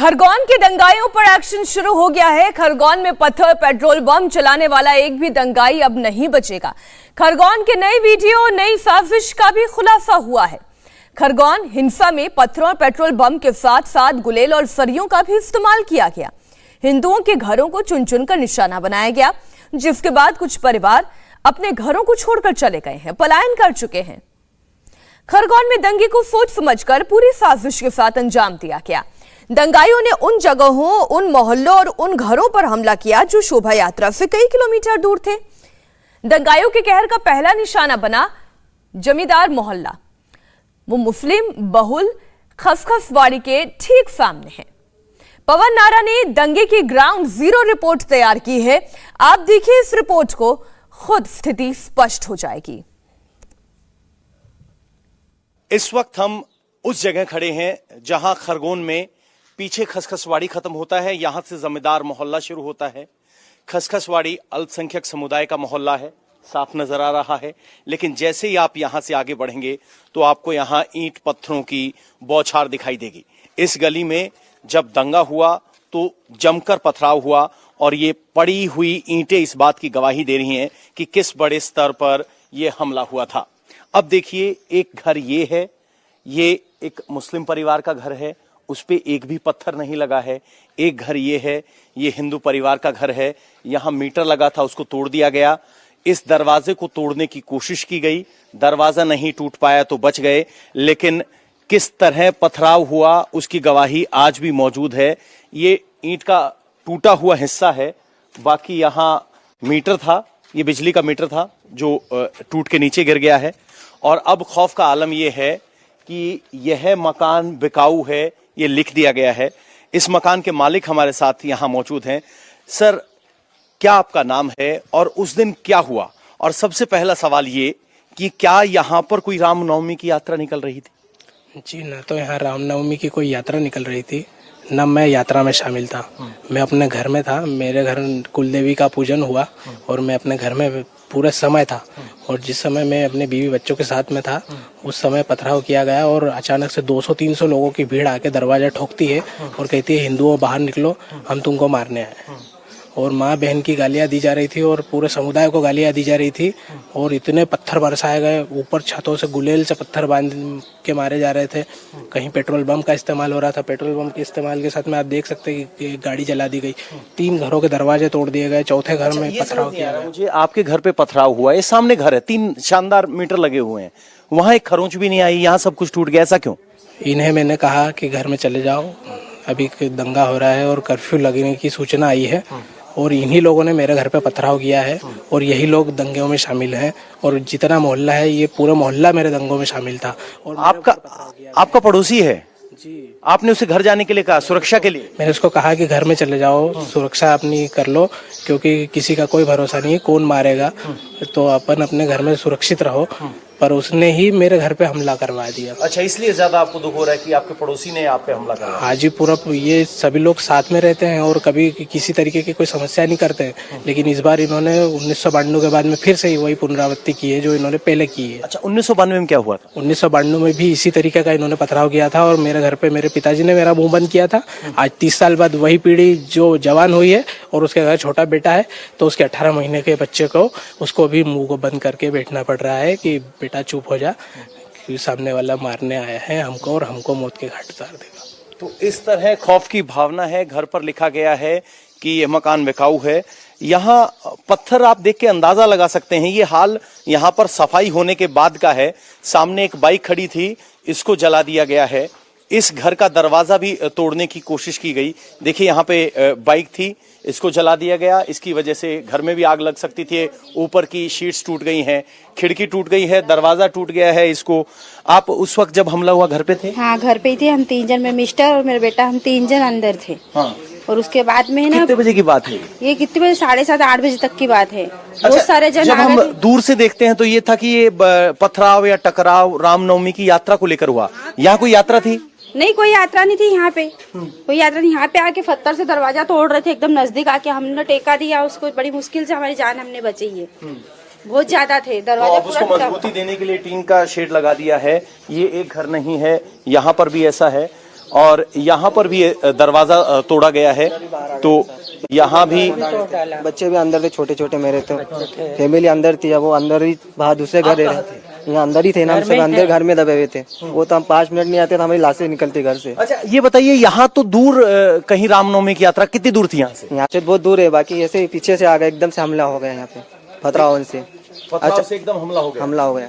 खरगोन के दंगाइयों पर एक्शन शुरू हो गया है। खरगोन में पत्थर पेट्रोल बम चलाने वाला एक भी दंगाई अब नहीं बचेगा। खरगोन के नई वीडियो नई साजिश का भी खुलासा हुआ है। खरगोन हिंसा में पत्थरों और पेट्रोल बम के साथ साथ गुलेल और सरियों का भी इस्तेमाल किया गया। हिंदुओं के घरों को चुन चुनकर निशाना बनाया गया, जिसके बाद कुछ परिवार अपने घरों को छोड़कर चले गए हैं, पलायन कर चुके हैं। खरगोन में दंगे को सोच समझकर पूरी साजिश के साथ अंजाम दिया गया। दंगाइयों ने उन जगहों, उन मोहल्लों और उन घरों पर हमला किया जो शोभा यात्रा से कई किलोमीटर दूर थे। दंगाइयों के कहर का पहला निशाना बना जमींदार मोहल्ला। वो मुस्लिम बहुल खसखसवाड़ी के ठीक सामने है। पवन नारा ने दंगे की ग्राउंड जीरो रिपोर्ट तैयार की है। आप देखिए इस रिपोर्ट को, खुद स्थिति स्पष्ट हो जाएगी। इस वक्त हम उस जगह खड़े हैं जहां खरगोन में पीछे खसखसवाड़ी खत्म होता है, यहां से जमींदार मोहल्ला शुरू होता है। खसखसवाड़ी अल्पसंख्यक समुदाय का मोहल्ला है, साफ नजर आ रहा है। लेकिन जैसे ही आप यहां से आगे बढ़ेंगे तो आपको यहां ईंट पत्थरों की बौछार दिखाई देगी। इस गली में जब दंगा हुआ तो जमकर पथराव हुआ और ये पड़ी हुई ईंटें इस बात की गवाही दे रही हैं कि किस बड़े स्तर पर यह हमला हुआ था। अब देखिए, एक घर ये है, ये एक मुस्लिम परिवार का घर है, उस पे एक भी पत्थर नहीं लगा है। एक घर ये है, ये हिंदू परिवार का घर है, यहां मीटर लगा था, उसको तोड़ दिया गया। इस दरवाजे को तोड़ने की कोशिश की गई, दरवाजा नहीं टूट पाया तो बच गए, लेकिन किस तरह पथराव हुआ उसकी गवाही आज भी मौजूद है। ये ईंट का टूटा हुआ हिस्सा है, बाकी यहां मीटर था, ये बिजली का मीटर था जो टूट के नीचे गिर गया है। और अब खौफ का आलम यह है कि यह मकान बिकाऊ है, ये लिख दिया गया है। इस मकान के मालिक हमारे साथ यहां मौजूद हैं। सर, क्या आपका नाम है और उस दिन क्या हुआ? और सबसे पहला सवाल ये कि क्या यहां पर कोई रामनवमी की यात्रा निकल रही थी? जी, ना तो यहाँ रामनवमी की कोई यात्रा निकल रही थी, न मैं यात्रा में शामिल था। मैं अपने घर में था, मेरे घर कुलदेवी का पूजन हुआ और मैं अपने घर में पूरा समय था। और जिस समय मैं अपने बीवी बच्चों के साथ में था, उस समय पथराव किया गया और अचानक से 200-300 लोगों की भीड़ आके दरवाजा ठोकती है और कहती है, हिंदुओं बाहर निकलो, हम तुमको मारने आए। और माँ बहन की गालियां दी जा रही थी और पूरे समुदाय को गालियां दी जा रही थी और इतने पत्थर बरसाए गए, ऊपर छतों से गुलेल से पत्थर बांध के मारे जा रहे थे। कहीं पेट्रोल बम का इस्तेमाल हो रहा था। पेट्रोल बम के इस्तेमाल के साथ में आप देख सकते हैं कि गाड़ी जला दी गई। 3 घरों के दरवाजे तोड़ दिए गए, चौथे घर में पथराव किया गया। मुझे आपके घर पे पथराव हुआ, ये सामने घर है, 3 शानदार मीटर लगे हुए हैं, वहां एक खरोंच भी नहीं आई, यहाँ सब कुछ टूट गया, ऐसा क्यों? इन्हें मैंने कहा कि घर में चले जाओ, अभी दंगा हो रहा है और कर्फ्यू लगने की सूचना आई है। और इन्हीं लोगों ने मेरे घर पे पथराव किया है और यही लोग दंगों में शामिल हैं। और जितना मोहल्ला है, ये पूरा मोहल्ला मेरे दंगों में शामिल था। और आपका पड़ोसी है जी, आपने उसे घर जाने के लिए कहा, सुरक्षा के लिए? मैंने उसको कहा कि घर में चले जाओ, सुरक्षा अपनी कर लो, क्योंकि किसी का कोई भरोसा नहीं है, कौन मारेगा, तो अपन अपने घर में सुरक्षित रहो। पर उसने ही मेरे घर पे हमला करवा दिया। अच्छा, इसलिए ज्यादा आपको दुख हो रहा है कि आपके पड़ोसी ने आप पे हमला करवाया? हाँ जी, पूरा ये सभी लोग साथ में रहते हैं और कभी किसी तरीके की कोई समस्या नहीं करते हैं। लेकिन इस बार इन्होंने 1992 के बाद में फिर से वही पुनरावृत्ति की है जो इन्होंने पहले की है। अच्छा, 1992 में क्या हुआ था? 1992 में भी इसी तरीके का इन्होंने पथराव किया था और मेरे घर पे मेरे पिताजी ने मेरा मुंह बंद किया था। आज 30 साल बाद वही पीढ़ी जो जवान हुई है और उसके घर छोटा बेटा है, तो उसके 18 महीने के बच्चे को उसको भी मुंह को बंद करके बैठना पड़ रहा है कि बेटा चुप हो जा, कि सामने वाला मारने आया है हमको और हमको मौत के घाट उतार देगा। तो इस तरह खौफ की भावना है। घर पर लिखा गया है कि यह मकान बिकाऊ है। यहाँ पत्थर आप देख के अंदाजा लगा सकते हैं, ये हाल यहाँ पर सफाई होने के बाद का है। सामने एक बाइक खड़ी थी, इसको जला दिया गया है। इस घर का दरवाजा भी तोड़ने की कोशिश की गई। देखिए, यहाँ पे बाइक थी, इसको जला दिया गया। इसकी वजह से घर में भी आग लग सकती थी। ऊपर की शीट्स टूट गई हैं, खिड़की टूट गई है, दरवाजा टूट गया है। इसको आप उस वक्त जब हमला हुआ घर पे थे? हाँ, घर पे ही थे। हम 3 जन, मैं मिस्टर और मेरा बेटा, हम 3 जन अंदर थे। हाँ। और उसके बाद में ना, कितने बजे की बात है ये? कितने बजे? 7:30-8 बजे तक की बात है। अच्छा, बहुत सारे जन जब आ हम गए थे। दूर से देखते हैं तो ये था कि ये पथराव या टकराव रामनवमी की यात्रा को लेकर हुआ। यहाँ कोई यात्रा थी? नहीं, कोई यात्रा नहीं थी यहाँ पे, कोई यात्रा नहीं। यहाँ पे आके पत्थर से दरवाजा तोड़ रहे थे, एकदम नजदीक आके हमने टेका दिया उसको। बड़ी मुश्किल से हमारी जान हमने बची है। बहुत ज्यादा थे दरवाजा। तो उसको मजबूती देने के लिए टीन का शेड लगा दिया है। ये एक घर नहीं है, यहाँ पर भी ऐसा है। और यहाँ पर भी दरवाजा तोड़ा गया है। तो यहाँ भी बच्चे भी अंदर थे, छोटे छोटे मेरे तो फैमिली अंदर थी, वो अंदर ही बाहर दूसरे घर रहे थे, यहाँ अंदर ही थे ना, हम सब अंदर घर में दबे हुए थे। वो तो हम 5 मिनट नहीं आते तो हमारी लाशें निकलती घर से। अच्छा ये बताइए, यहाँ तो दूर कहीं रामनवमी की यात्रा कितनी दूर थी यहाँ से? यहाँ से बहुत दूर है, बाकी ऐसे पीछे से आ गए, एकदम से हमला हो गया यहाँ पे पथराव से। पथराव से एकदम हमला हो गया।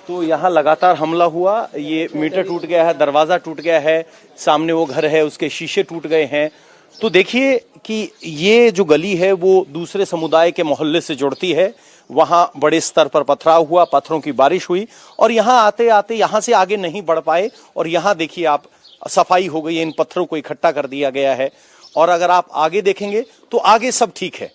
तो यहाँ लगातार हमला हुआ, ये मीटर टूट गया है, दरवाजा टूट गया है, सामने वो घर है उसके शीशे टूट गए हैं। तो देखिए कि ये जो गली है वो दूसरे समुदाय के मोहल्ले से जुड़ती है। वहां बड़े स्तर पर पथराव हुआ, पत्थरों की बारिश हुई और यहाँ आते आते यहाँ से आगे नहीं बढ़ पाए। और यहाँ देखिए आप, सफाई हो गई है, इन पत्थरों को इकट्ठा कर दिया गया है। और अगर आप आगे देखेंगे तो आगे सब ठीक है,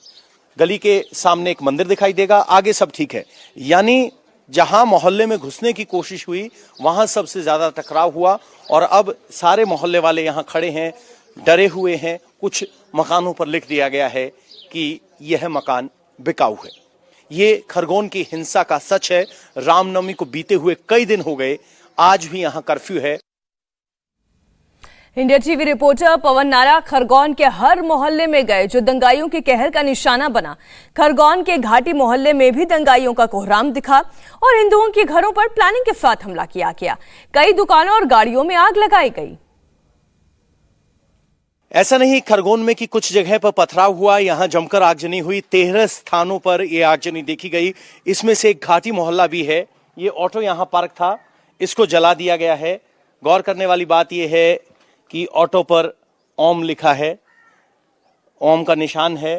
गली के सामने एक मंदिर दिखाई देगा, आगे सब ठीक है। यानी जहां मोहल्ले में घुसने की कोशिश हुई वहां सबसे ज्यादा टकराव हुआ और अब सारे मोहल्ले वाले यहाँ खड़े हैं, डरे हुए हैं। कुछ मकानों पर लिख दिया गया है कि यह मकान बिकाऊ है। ये खरगोन की हिंसा का सच है। रामनवमी को बीते हुए कई दिन हो गए, आज भी यहाँ कर्फ्यू है। इंडिया टीवी रिपोर्टर पवन नारा खरगोन के हर मोहल्ले में गए जो दंगाइयों के कहर का निशाना बना। खरगोन के घाटी मोहल्ले में भी दंगाइयों का कोहराम दिखा और हिंदुओं के घरों पर प्लानिंग के साथ हमला किया गया। कई दुकानों और गाड़ियों में आग लगाई गई। ऐसा नहीं खरगोन में कि कुछ जगह पर पथराव हुआ, यहाँ जमकर आगजनी हुई। 13 स्थानों पर यह आगजनी देखी गई। इसमें से एक घाटी मोहल्ला भी है। ये ऑटो यहाँ पार्क था, इसको जला दिया गया है। गौर करने वाली बात यह है कि ऑटो पर ओम लिखा है, ओम का निशान है।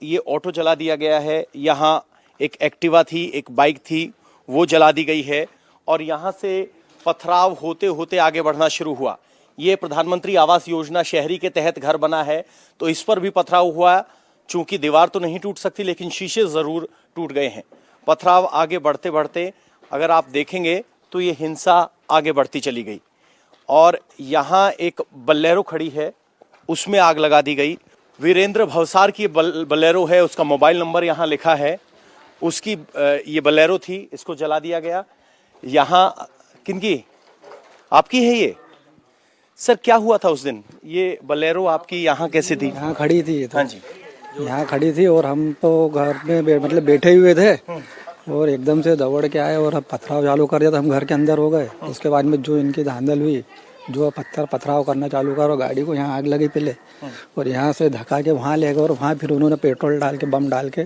ये ऑटो जला दिया गया है। यहाँ एक एक्टिवा थी, एक बाइक थी, वो जला दी गई है। और यहाँ से पथराव होते होते आगे बढ़ना शुरू हुआ। ये प्रधानमंत्री आवास योजना शहरी के तहत घर बना है, तो इस पर भी पथराव हुआ। चूंकि दीवार तो नहीं टूट सकती लेकिन शीशे जरूर टूट गए हैं। पथराव आगे बढ़ते बढ़ते अगर आप देखेंगे तो ये हिंसा आगे बढ़ती चली गई। और यहाँ एक बलेरो खड़ी है, उसमें आग लगा दी गई। वीरेंद्र भवसार की बलेरो है, उसका मोबाइल नंबर यहाँ लिखा है। उसकी ये बलेरो थी, इसको जला दिया गया। यहाँ किनकी, आपकी है ये? सर क्या हुआ था उस दिन? ये बलेरो आपकी यहाँ कैसे थी? यहाँ खड़ी थी तो। हाँ जी, यहाँ खड़ी थी और हम तो घर में मतलब बैठे हुए थे और एकदम से दौड़ के आए और पथराव चालू कर दिया तो हम घर के अंदर हो गए। उसके बाद में जो इनकी धांधल हुई, जो पथराव करना चालू करा, गाड़ी को यहाँ आग लगी पहले और यहाँ से धक्का के वहाँ ले गए और वहाँ फिर उन्होंने पेट्रोल डाल के, बम डाल के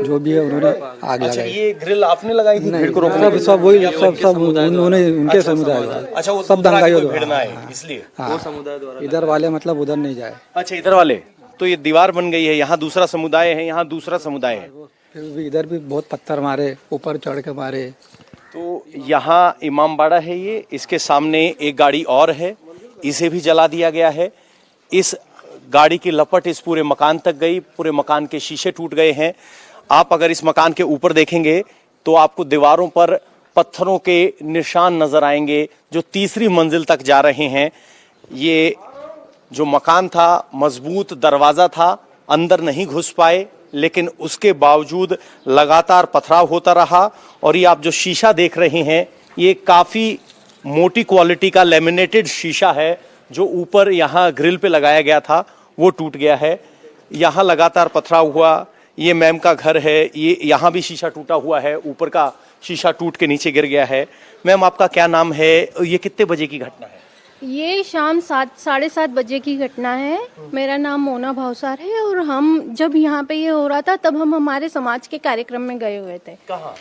जो भी है उन्होंने आग लगाई। ये ग्रिल आपने लगाई थी भीड़ को रोकने के लिए? सब वही सब उन्होंने, उनके समुदाय द्वारा। अच्छा, वो सब दंगाइयों द्वारा है इसलिए वो समुदाय द्वारा। इधर वाले मतलब उधर नहीं जाए। अच्छा, इधर वाले। तो ये दीवार बन गई है, यहाँ दूसरा समुदाय है, यहाँ दूसरा समुदाय है। फिर भी इधर भी बहुत पत्थर मारे, ऊपर चढ़ के मारे। तो यहाँ इमामबाड़ा है ये, इसके सामने एक गाड़ी और है, इसे भी जला दिया गया है। इस गाड़ी की लपट इस पूरे मकान तक गई, पूरे मकान के शीशे टूट गए हैं। आप अगर इस मकान के ऊपर देखेंगे तो आपको दीवारों पर पत्थरों के निशान नजर आएंगे जो तीसरी मंजिल तक जा रहे हैं। ये जो मकान था, मजबूत दरवाजा था, अंदर नहीं घुस पाए, लेकिन उसके बावजूद लगातार पथराव होता रहा। और ये आप जो शीशा देख रहे हैं, ये काफी मोटी क्वालिटी का लेमिनेटेड शीशा है जो ऊपर यहाँ ग्रिल पे लगाया गया था, वो टूट गया है। यहाँ लगातार पथराव हुआ। ये मैम का घर है, ये यहाँ भी शीशा टूटा हुआ है, ऊपर का शीशा टूट के नीचे गिर गया है। मैम आपका क्या नाम है? ये कितने बजे की घटना है? ये शाम 7-7:30 बजे की घटना है। मेरा नाम मोना भावसार है और हम जब यहाँ पे ये हो रहा था तब हम हमारे समाज के कार्यक्रम में गए हुए थे। कहाँ?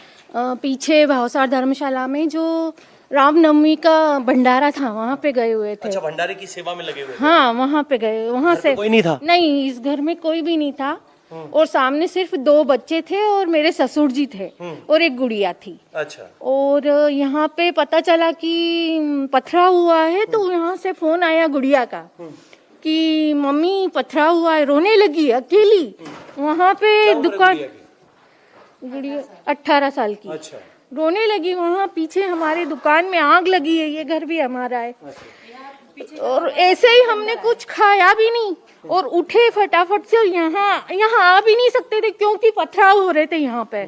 पीछे भावसार धर्मशाला में जो रामनवमी का भंडारा था, वहाँ पे गए हुए थे। अच्छा, भंडारे की सेवा में लगे हुए थे? हाँ, वहाँ पे गए। वहाँ से कोई नहीं था? नहीं, इस घर में कोई भी नहीं था और सामने सिर्फ 2 बच्चे थे और मेरे ससुर जी थे और एक गुड़िया थी। अच्छा। और यहाँ पे पता चला कि पथराव हुआ है तो यहाँ से फोन आया गुड़िया का कि मम्मी पथराव हुआ है, रोने लगी अकेली। वहाँ पे दुकान, गुड़िया 18 साल की। अच्छा। रोने लगी। वहाँ पीछे हमारे दुकान में आग लगी है, ये घर भी हमारा है। और ऐसे ही हमने कुछ खाया भी नहीं और उठे फटाफट से। यहाँ आ भी नहीं सकते थे क्योंकि पथराव हो रहे थे यहाँ पे।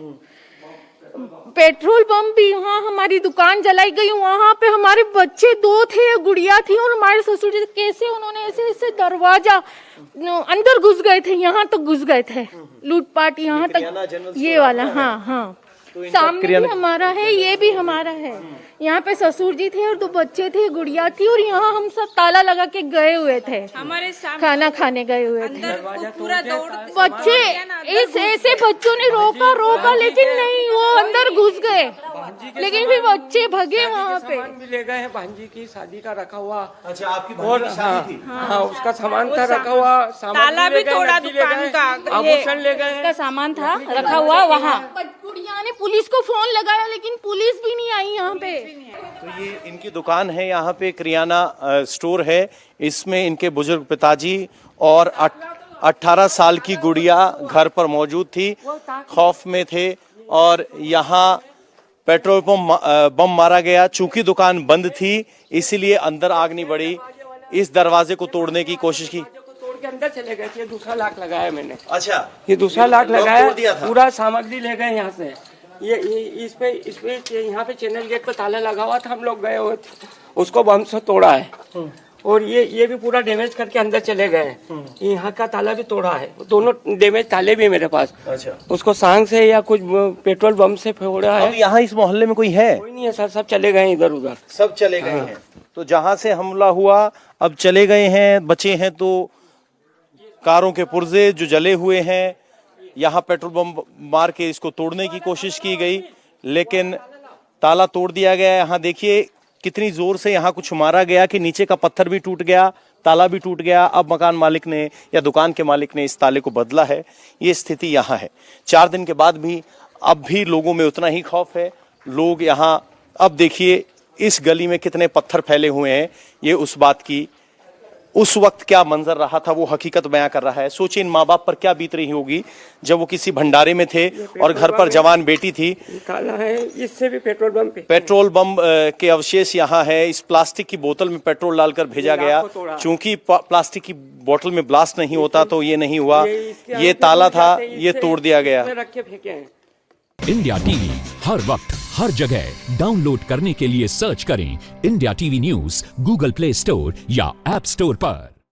पेट्रोल पंप भी, वहाँ हमारी दुकान जलाई गई, वहाँ पे हमारे बच्चे 2 थे, गुड़िया थी और हमारे ससुर जी, कैसे उन्होंने ऐसे ऐसे दरवाजा अंदर घुस गए थे, यहाँ तक घुस गए थे, लूटपाट यहाँ तक, ये वाला। हाँ हाँ, सामने भी हमारा है, ये भी हमारा है। यहाँ पे ससुर जी थे और 2 बच्चे थे, गुड़िया थी, और यहाँ हम सब ताला लगा के गए हुए थे, हमारे खाना खाने गए हुए थे। बच्चे ऐसे बच्चों ने रोका लेकिन नहीं, वो अंदर घुस गए, लेकिन फिर बच्चे भगे वहाँ पे। भी ले गए हैं, भांजी की शादी का रखा हुआ। अच्छा, आपकी भांजी की शादी थी? हाँ, उसका सामान था रखा हुआ, ताला भी तोड़ा दुकान का, आभूषण ले गए, उसका सामान था रखा हुआ वहाँ। गुड़िया ने पुलिस को फोन लगाया, लेकिन पुलिस भी नहीं आई यहाँ पे। तो ये इनकी दुकान है, यहाँ पे किराना स्टोर है, इसमें इनके बुजुर्ग पिताजी और 18 साल की गुड़िया घर पर मौजूद थी, खौफ में थे, और यहाँ पेट्रोल बम मारा गया। चूंकि दुकान बंद थी इसीलिए अंदर आग नहीं बढ़ी, इस दरवाजे को तोड़ने की कोशिश की, तोड़ के अंदर चले गए थे। दूसरा लाख लगाया मैंने। अच्छा, ये दूसरा लाख लगाया, दिया था। पूरा सामग्री ले गए यहाँ से। ये इस पे यहाँ पे चैनल गेट पे ताला लगा हुआ था, हम लोग गए हुए थे, उसको बम से तोड़ा है। और ये भी पूरा डैमेज करके अंदर चले गए। यहाँ का ताला भी तोड़ा है, दोनों डैमेज ताले भी मेरे पास। अच्छा, उसको सांग से या कुछ पेट्रोल बम से फोड़ा है। अब यहाँ इस मोहल्ले में कोई है? कोई नहीं है सर, सब चले गए इधर उधर, सब चले गए हैं। तो जहाँ से हमला हुआ अब चले गए हैं, बचे हैं तो कारों के पुर्जे जो जले हुए हैं। यहाँ पेट्रोल बम मार के इसको तोड़ने की कोशिश की गई, लेकिन ताला तोड़ दिया गया। यहाँ देखिए कितनी जोर से यहाँ कुछ मारा गया कि नीचे का पत्थर भी टूट गया, ताला भी टूट गया। अब मकान मालिक ने या दुकान के मालिक ने इस ताले को बदला है। ये स्थिति यहाँ है। 4 दिन के बाद भी अब भी लोगों में उतना ही खौफ है। लोग यहाँ, अब देखिए इस गली में कितने पत्थर फैले हुए हैं। ये उस बात की, उस वक्त क्या मंजर रहा था वो हकीकत बयां कर रहा है। सोचिए इन माँ बाप पर क्या बीत रही होगी जब वो किसी भंडारे में थे और घर पर जवान बेटी थी। ताला है, इससे भी पेट्रोल बम के अवशेष यहाँ है। इस प्लास्टिक की बोतल में पेट्रोल डालकर भेजा गया। चूंकि प्लास्टिक की बोतल में ब्लास्ट नहीं होता तो ये नहीं हुआ। ये ताला था, ये तोड़ दिया गया। रख के फेंके हैं। इंडिया टीवी हर वक्त हर जगह डाउनलोड करने के लिए सर्च करें India TV news Google play store या ऐप स्टोर पर।